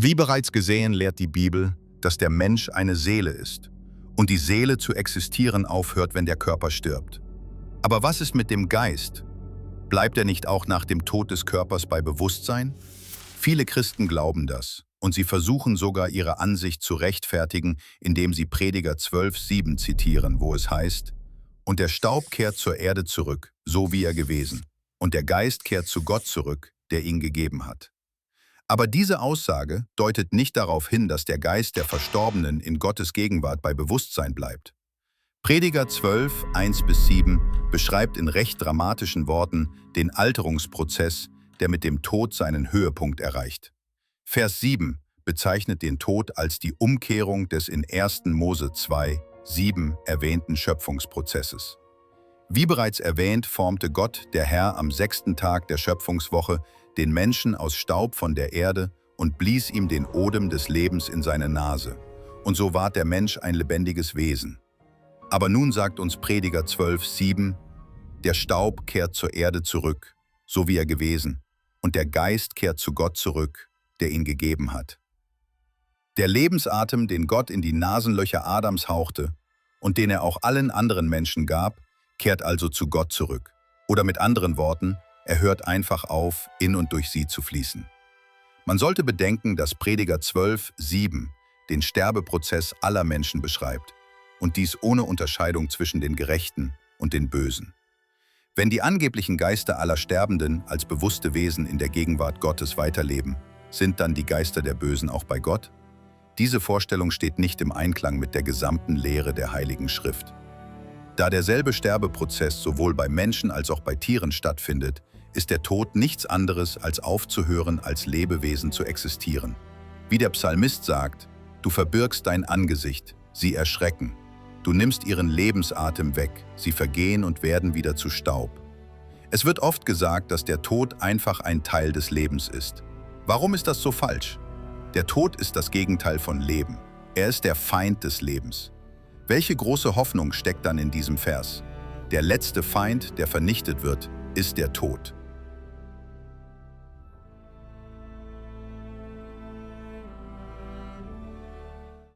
Wie bereits gesehen, lehrt die Bibel, dass der Mensch eine Seele ist und die Seele zu existieren aufhört, wenn der Körper stirbt. Aber was ist mit dem Geist? Bleibt er nicht auch nach dem Tod des Körpers bei Bewusstsein? Viele Christen glauben das und sie versuchen sogar ihre Ansicht zu rechtfertigen, indem sie Prediger 12,7 zitieren, wo es heißt: „Und der Staub kehrt zur Erde zurück, so wie er gewesen, und der Geist kehrt zu Gott zurück, der ihn gegeben hat." Aber diese Aussage deutet nicht darauf hin, dass der Geist der Verstorbenen in Gottes Gegenwart bei Bewusstsein bleibt. Prediger 12, 1-7 beschreibt in recht dramatischen Worten den Alterungsprozess, der mit dem Tod seinen Höhepunkt erreicht. Vers 7 bezeichnet den Tod als die Umkehrung des in 1. Mose 2, 7 erwähnten Schöpfungsprozesses. Wie bereits erwähnt, formte Gott, der Herr, am 6. Tag der Schöpfungswoche den Menschen aus Staub von der Erde und blies ihm den Odem des Lebens in seine Nase. Und so ward der Mensch ein lebendiges Wesen. Aber nun sagt uns Prediger 12,7: „Der Staub kehrt zur Erde zurück, so wie er gewesen, und der Geist kehrt zu Gott zurück, der ihn gegeben hat." Der Lebensatem, den Gott in die Nasenlöcher Adams hauchte und den er auch allen anderen Menschen gab, kehrt also zu Gott zurück. Oder mit anderen Worten, er hört einfach auf, in und durch sie zu fließen. Man sollte bedenken, dass Prediger 12,7 den Sterbeprozess aller Menschen beschreibt und dies ohne Unterscheidung zwischen den Gerechten und den Bösen. Wenn die angeblichen Geister aller Sterbenden als bewusste Wesen in der Gegenwart Gottes weiterleben, sind dann die Geister der Bösen auch bei Gott? Diese Vorstellung steht nicht im Einklang mit der gesamten Lehre der Heiligen Schrift. Da derselbe Sterbeprozess sowohl bei Menschen als auch bei Tieren stattfindet, ist der Tod nichts anderes als aufzuhören, als Lebewesen zu existieren. Wie der Psalmist sagt: „Du verbirgst dein Angesicht, sie erschrecken. Du nimmst ihren Lebensatem weg, sie vergehen und werden wieder zu Staub." Es wird oft gesagt, dass der Tod einfach ein Teil des Lebens ist. Warum ist das so falsch? Der Tod ist das Gegenteil von Leben. Er ist der Feind des Lebens. Welche große Hoffnung steckt dann in diesem Vers? Der letzte Feind, der vernichtet wird, ist der Tod.